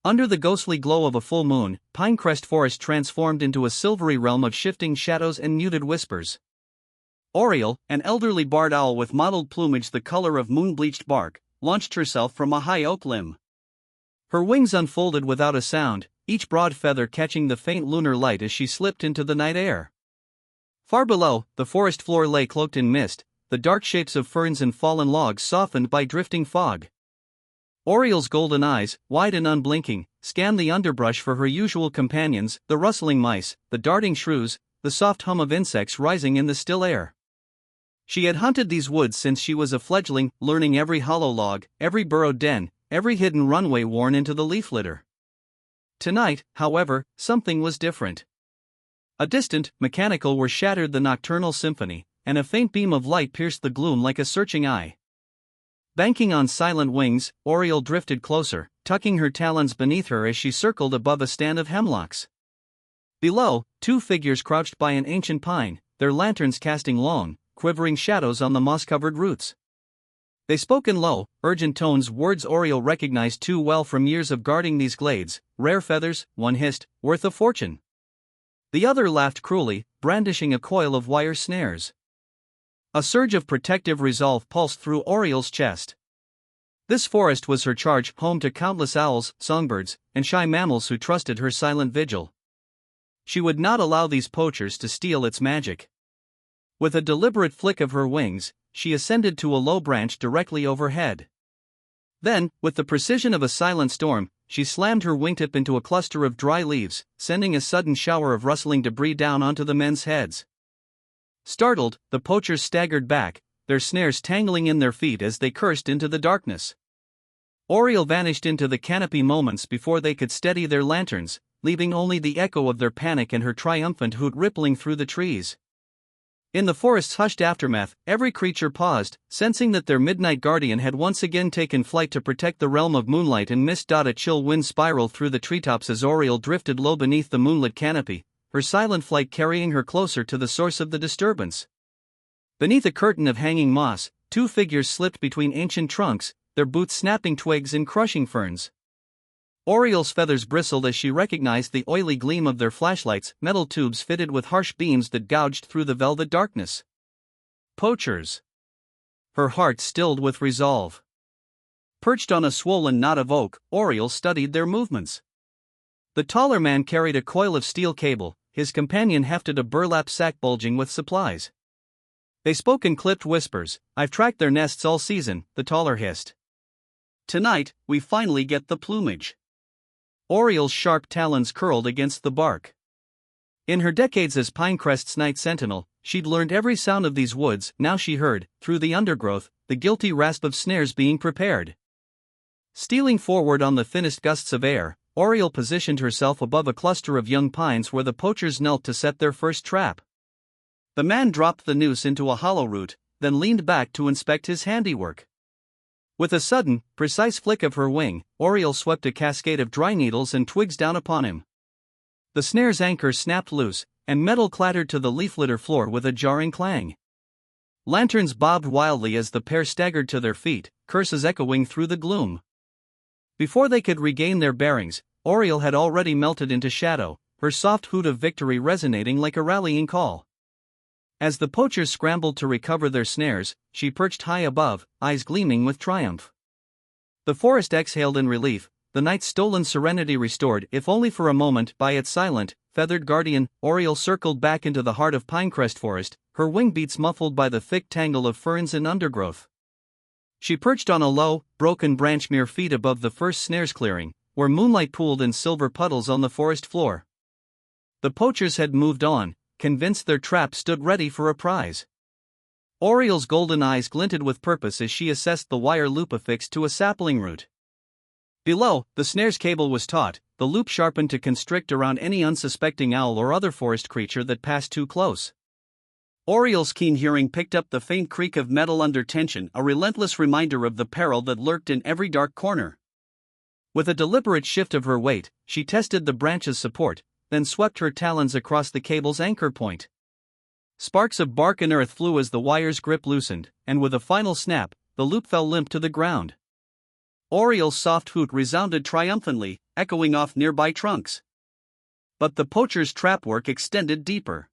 Under the ghostly glow of a full moon, Pinecrest Forest transformed into a silvery realm of shifting shadows and muted whispers. Oriole, an elderly barred owl with mottled plumage the color of moon-bleached bark, launched herself from a high oak limb. Her wings unfolded without a sound, each broad feather catching the faint lunar light as she slipped into the night air. Far below, the forest floor lay cloaked in mist, the dark shapes of ferns and fallen logs softened by drifting fog. Oriole's golden eyes, wide and unblinking, scanned the underbrush for her usual companions, the rustling mice, the darting shrews, the soft hum of insects rising in the still air. She had hunted these woods since she was a fledgling, learning every hollow log, every burrowed den, every hidden runway worn into the leaf litter. Tonight, however, something was different. A distant, mechanical whir shattered the nocturnal symphony, and a faint beam of light pierced the gloom like a searching eye. Banking on silent wings, Oriole drifted closer, tucking her talons beneath her as she circled above a stand of hemlocks. Below, two figures crouched by an ancient pine, their lanterns casting long, quivering shadows on the moss-covered roots. They spoke in low, urgent tones, words Oriole recognized too well from years of guarding these glades. Rare feathers, one hissed, worth a fortune. The other laughed cruelly, brandishing a coil of wire snares. A surge of protective resolve pulsed through Oriole's chest. This forest was her charge, home to countless owls, songbirds, and shy mammals who trusted her silent vigil. She would not allow these poachers to steal its magic. With a deliberate flick of her wings, she ascended to a low branch directly overhead. Then, with the precision of a silent storm, she slammed her wingtip into a cluster of dry leaves, sending a sudden shower of rustling debris down onto the men's heads. Startled, the poachers staggered back, their snares tangling in their feet as they cursed into the darkness. Oriole vanished into the canopy moments before they could steady their lanterns, leaving only the echo of their panic and her triumphant hoot rippling through the trees. In the forest's hushed aftermath, every creature paused, sensing that their midnight guardian had once again taken flight to protect the realm of moonlight and mist. A chill wind spiraled through the treetops as Oriole drifted low beneath the moonlit canopy, her silent flight carrying her closer to the source of the disturbance. Beneath a curtain of hanging moss, two figures slipped between ancient trunks, their boots snapping twigs and crushing ferns. Oriole's feathers bristled as she recognized the oily gleam of their flashlights, metal tubes fitted with harsh beams that gouged through the velvet darkness. Poachers. Her heart stilled with resolve. Perched on a swollen knot of oak, Oriole studied their movements. The taller man carried a coil of steel cable, his companion hefted a burlap sack bulging with supplies. They spoke in clipped whispers. "I've tracked their nests all season," the taller hissed. "Tonight, we finally get the plumage." Oriole's sharp talons curled against the bark. In her decades as Pinecrest's night sentinel, she'd learned every sound of these woods. Now she heard, through the undergrowth, the guilty rasp of snares being prepared. Stealing forward on the thinnest gusts of air, Oriole positioned herself above a cluster of young pines where the poachers knelt to set their first trap. The man dropped the noose into a hollow root, then leaned back to inspect his handiwork. With a sudden, precise flick of her wing, Oriole swept a cascade of dry needles and twigs down upon him. The snare's anchor snapped loose, and metal clattered to the leaf litter floor with a jarring clang. Lanterns bobbed wildly as the pair staggered to their feet, curses echoing through the gloom. Before they could regain their bearings, Oriole had already melted into shadow, her soft hoot of victory resonating like a rallying call. As the poachers scrambled to recover their snares, she perched high above, eyes gleaming with triumph. The forest exhaled in relief, the night's stolen serenity restored, if only for a moment, by its silent, feathered guardian. Oriole circled back into the heart of Pinecrest Forest, her wing beats muffled by the thick tangle of ferns and undergrowth. She perched on a low, broken branch mere feet above the first snares clearing, where moonlight pooled in silver puddles on the forest floor. The poachers had moved on, convinced their trap stood ready for a prize. Oriole's golden eyes glinted with purpose as she assessed the wire loop affixed to a sapling root. Below, the snare's cable was taut, the loop sharpened to constrict around any unsuspecting owl or other forest creature that passed too close. Oriole's keen hearing picked up the faint creak of metal under tension, a relentless reminder of the peril that lurked in every dark corner. With a deliberate shift of her weight, she tested the branch's support, then swept her talons across the cable's anchor point. Sparks of bark and earth flew as the wire's grip loosened, and with a final snap, the loop fell limp to the ground. Oriel's soft hoot resounded triumphantly, echoing off nearby trunks. But the poacher's trap work extended deeper.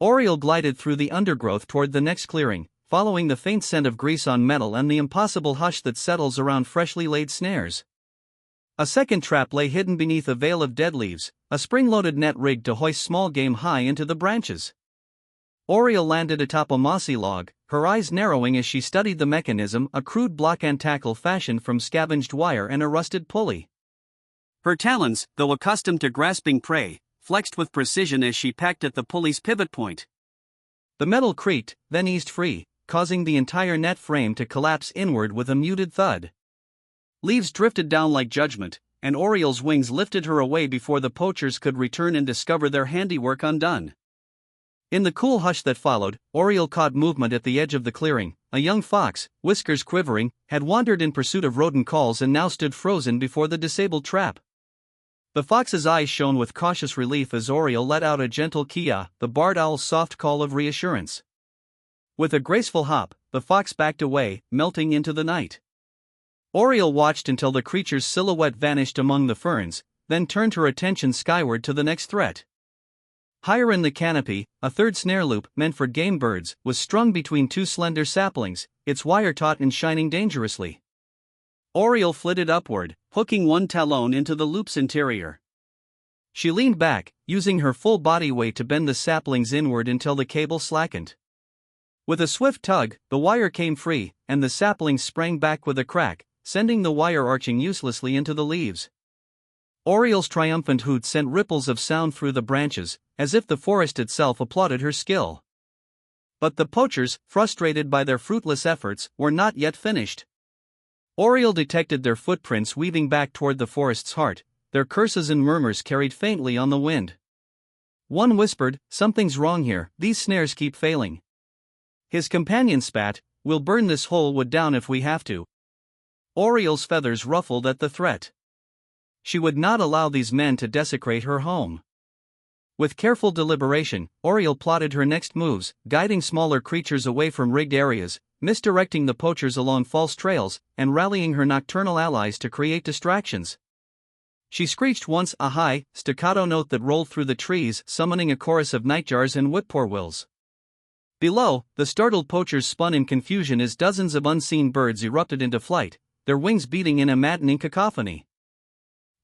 Oriel glided through the undergrowth toward the next clearing, following the faint scent of grease on metal and the impossible hush that settles around freshly laid snares. A second trap lay hidden beneath a veil of dead leaves, a spring-loaded net rigged to hoist small game high into the branches. Oriel landed atop a mossy log, her eyes narrowing as she studied the mechanism, a crude block and tackle fashioned from scavenged wire and a rusted pulley. Her talons, though accustomed to grasping prey, flexed with precision as she pecked at the pulley's pivot point. The metal creaked, then eased free, causing the entire net frame to collapse inward with a muted thud. Leaves drifted down like judgment, and Oriel's wings lifted her away before the poachers could return and discover their handiwork undone. In the cool hush that followed, Oriel caught movement at the edge of the clearing. A young fox, whiskers quivering, had wandered in pursuit of rodent calls and now stood frozen before the disabled trap. The fox's eyes shone with cautious relief as Oriel let out a gentle kia, the barred owl's soft call of reassurance. With a graceful hop, the fox backed away, melting into the night. Oriel watched until the creature's silhouette vanished among the ferns, then turned her attention skyward to the next threat. Higher in the canopy, a third snare loop, meant for game birds, was strung between two slender saplings, its wire taut and shining dangerously. Oriel flitted upward, hooking one talon into the loop's interior. She leaned back, using her full body weight to bend the saplings inward until the cable slackened. With a swift tug, the wire came free, and the saplings sprang back with a crack, sending the wire arching uselessly into the leaves. Oriel's triumphant hoot sent ripples of sound through the branches, as if the forest itself applauded her skill. But the poachers, frustrated by their fruitless efforts, were not yet finished. Oriel detected their footprints weaving back toward the forest's heart, their curses and murmurs carried faintly on the wind. One whispered, "Something's wrong here, these snares keep failing." His companion spat, "We'll burn this whole wood down if we have to." Oriel's feathers ruffled at the threat. She would not allow these men to desecrate her home. With careful deliberation, Oriel plotted her next moves, guiding smaller creatures away from rigged areas, misdirecting the poachers along false trails, and rallying her nocturnal allies to create distractions. She screeched once, a high, staccato note that rolled through the trees, summoning a chorus of nightjars and whippoorwills. Below, the startled poachers spun in confusion as dozens of unseen birds erupted into flight, their wings beating in a maddening cacophony.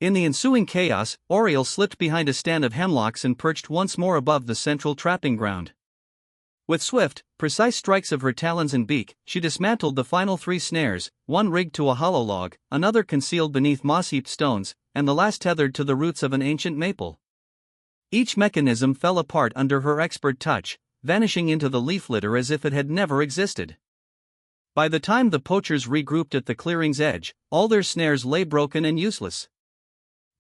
In the ensuing chaos, Oriel slipped behind a stand of hemlocks and perched once more above the central trapping ground. With swift, precise strikes of her talons and beak, she dismantled the final 3 snares, one rigged to a hollow log, another concealed beneath moss-heaped stones, and the last tethered to the roots of an ancient maple. Each mechanism fell apart under her expert touch, vanishing into the leaf litter as if it had never existed. By the time the poachers regrouped at the clearing's edge, all their snares lay broken and useless.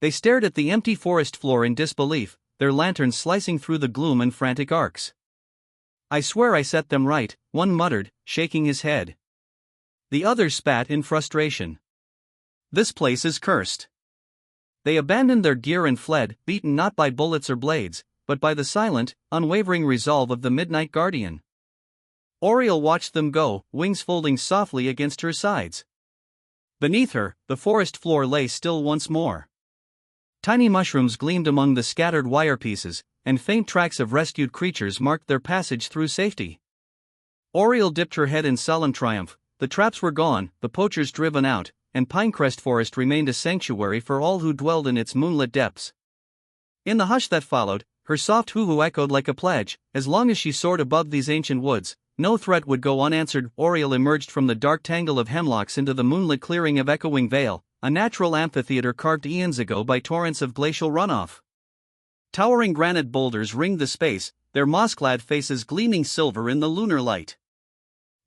They stared at the empty forest floor in disbelief, their lanterns slicing through the gloom in frantic arcs. "I swear I set them right," one muttered, shaking his head. The others spat in frustration. "This place is cursed." They abandoned their gear and fled, beaten not by bullets or blades, but by the silent, unwavering resolve of the Midnight Guardian. Oriel watched them go, wings folding softly against her sides. Beneath her, the forest floor lay still once more. Tiny mushrooms gleamed among the scattered wire pieces, and faint tracks of rescued creatures marked their passage through safety. Oriel dipped her head in solemn triumph. The traps were gone, the poachers driven out, and Pinecrest Forest remained a sanctuary for all who dwelled in its moonlit depths. In the hush that followed, her soft hoo-hoo echoed like a pledge. As long as she soared above these ancient woods, no threat would go unanswered. Oriel emerged from the dark tangle of hemlocks into the moonlit clearing of Echoing Vale, a natural amphitheater carved eons ago by torrents of glacial runoff. Towering granite boulders ringed the space, their moss-clad faces gleaming silver in the lunar light.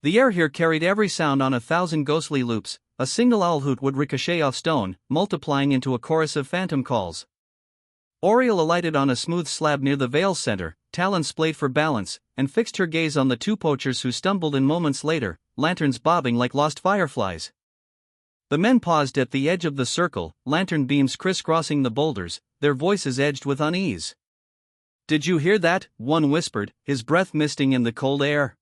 The air here carried every sound on 1,000 ghostly loops. A single owl hoot would ricochet off stone, multiplying into a chorus of phantom calls. Oriel alighted on a smooth slab near the vale's center, talons splayed for balance, and fixed her gaze on the 2 poachers who stumbled in moments later, lanterns bobbing like lost fireflies. The men paused at the edge of the circle, lantern beams crisscrossing the boulders, their voices edged with unease. "Did you hear that?" one whispered, his breath misting in the cold air.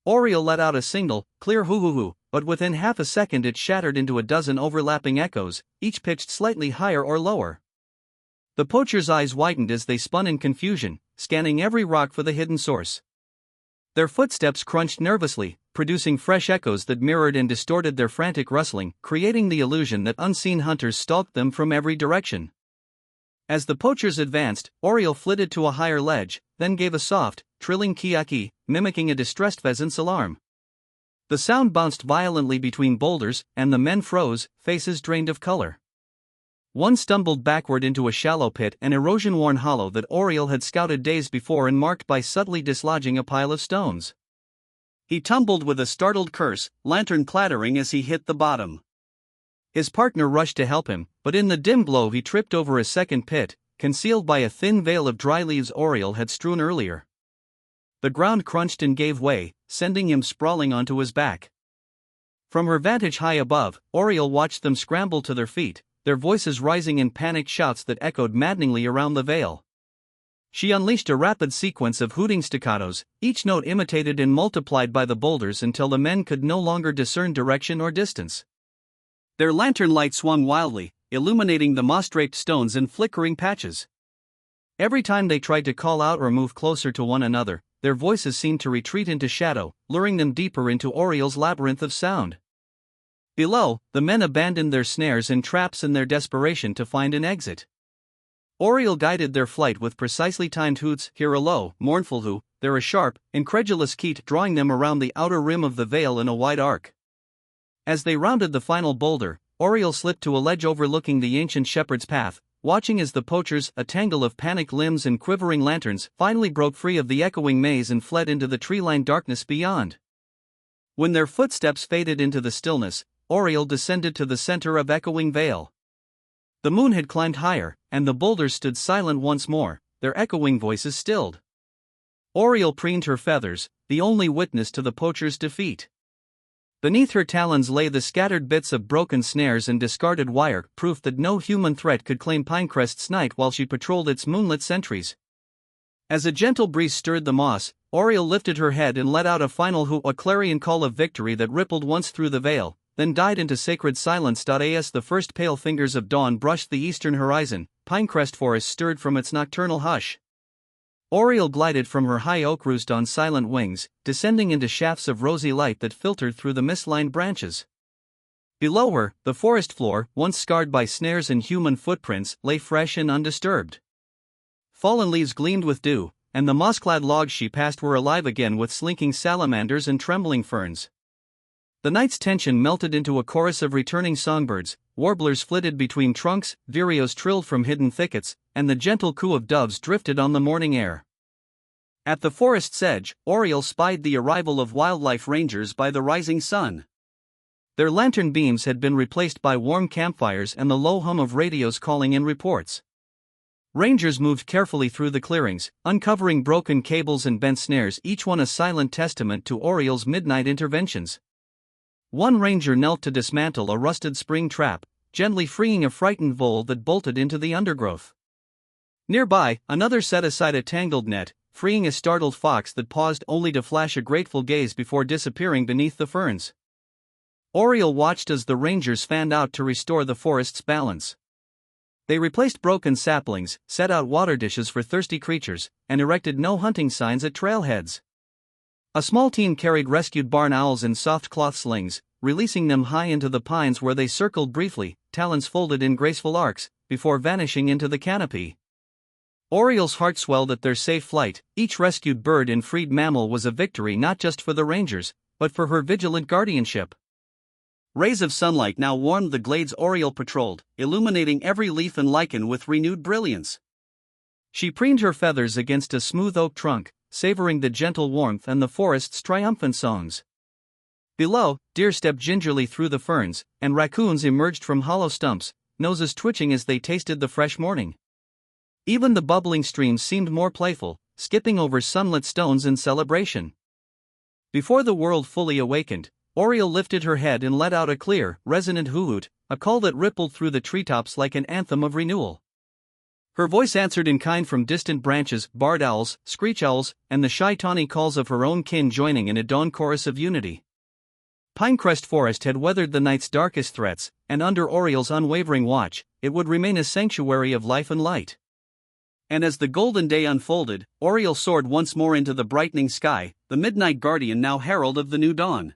Oriole let out a single, clear hoo-hoo-hoo, but within half a second it shattered into a dozen overlapping echoes, each pitched slightly higher or lower. The poacher's eyes widened as they spun in confusion, scanning every rock for the hidden source. Their footsteps crunched nervously, producing fresh echoes that mirrored and distorted their frantic rustling, creating the illusion that unseen hunters stalked them from every direction. As the poachers advanced, Oriole flitted to a higher ledge, then gave a soft, trilling ki-ki, mimicking a distressed pheasant's alarm. The sound bounced violently between boulders, and the men froze, faces drained of color. One stumbled backward into a shallow pit, an erosion-worn hollow that Oriole had scouted days before and marked by subtly dislodging a pile of stones. He tumbled with a startled curse, lantern clattering as he hit the bottom. His partner rushed to help him, but in the dim glow he tripped over a second pit, concealed by a thin veil of dry leaves Oriole had strewn earlier. The ground crunched and gave way, sending him sprawling onto his back. From her vantage high above, Oriole watched them scramble to their feet, their voices rising in panicked shouts that echoed maddeningly around the vale. She unleashed a rapid sequence of hooting staccatos, each note imitated and multiplied by the boulders until the men could no longer discern direction or distance. Their lantern light swung wildly, illuminating the moss-draped stones in flickering patches. Every time they tried to call out or move closer to one another, their voices seemed to retreat into shadow, luring them deeper into Oriole's labyrinth of sound. Below, the men abandoned their snares and traps in their desperation to find an exit. Oriole guided their flight with precisely timed hoots, here a low, mournful hoo, there a sharp, incredulous keet, drawing them around the outer rim of the vale in a wide arc. As they rounded the final boulder, Oriole slipped to a ledge overlooking the ancient shepherd's path, watching as the poachers, a tangle of panicked limbs and quivering lanterns, finally broke free of the echoing maze and fled into the tree-lined darkness beyond. When their footsteps faded into the stillness, Oriole descended to the center of echoing vale. The moon had climbed higher, and the boulders stood silent once more, their echoing voices stilled. Oriole preened her feathers, the only witness to the poacher's defeat. Beneath her talons lay the scattered bits of broken snares and discarded wire, proof that no human threat could claim Pinecrest's night while she patrolled its moonlit sentries. As a gentle breeze stirred the moss, Oriole lifted her head and let out a final hoot, a clarion call of victory that rippled once through the vale, then died into sacred silence. As the first pale fingers of dawn brushed the eastern horizon, Pinecrest Forest stirred from its nocturnal hush. Oriole glided from her high oak roost on silent wings, descending into shafts of rosy light that filtered through the mist-lined branches. Below her, the forest floor, once scarred by snares and human footprints, lay fresh and undisturbed. Fallen leaves gleamed with dew, and the moss-clad logs she passed were alive again with slinking salamanders and trembling ferns. The night's tension melted into a chorus of returning songbirds, warblers flitted between trunks, vireos trilled from hidden thickets, and the gentle coo of doves drifted on the morning air. At the forest's edge, Oriole spied the arrival of wildlife rangers by the rising sun. Their lantern beams had been replaced by warm campfires and the low hum of radios calling in reports. Rangers moved carefully through the clearings, uncovering broken cables and bent snares, each one a silent testament to Oriole's midnight interventions. One ranger knelt to dismantle a rusted spring trap, gently freeing a frightened vole that bolted into the undergrowth. Nearby, another set aside a tangled net, freeing a startled fox that paused only to flash a grateful gaze before disappearing beneath the ferns. Oriole watched as the rangers fanned out to restore the forest's balance. They replaced broken saplings, set out water dishes for thirsty creatures, and erected no hunting signs at trailheads. A small team carried rescued barn owls in soft cloth slings, releasing them high into the pines where they circled briefly, talons folded in graceful arcs, before vanishing into the canopy. Oriole's heart swelled at their safe flight. Each rescued bird and freed mammal was a victory not just for the rangers, but for her vigilant guardianship. Rays of sunlight now warmed the glades Oriole patrolled, illuminating every leaf and lichen with renewed brilliance. She preened her feathers against a smooth oak trunk, savoring the gentle warmth and the forest's triumphant songs. Below, deer stepped gingerly through the ferns, and raccoons emerged from hollow stumps, noses twitching as they tasted the fresh morning. Even the bubbling streams seemed more playful, skipping over sunlit stones in celebration. Before the world fully awakened, Oriole lifted her head and let out a clear, resonant hoot, a call that rippled through the treetops like an anthem of renewal. Her voice answered in kind from distant branches, barred owls, screech owls, and the shy tawny calls of her own kin joining in a dawn chorus of unity. Pinecrest Forest had weathered the night's darkest threats, and under Oriel's unwavering watch, it would remain a sanctuary of life and light. And as the golden day unfolded, Oriel soared once more into the brightening sky, the midnight guardian now herald of the new dawn.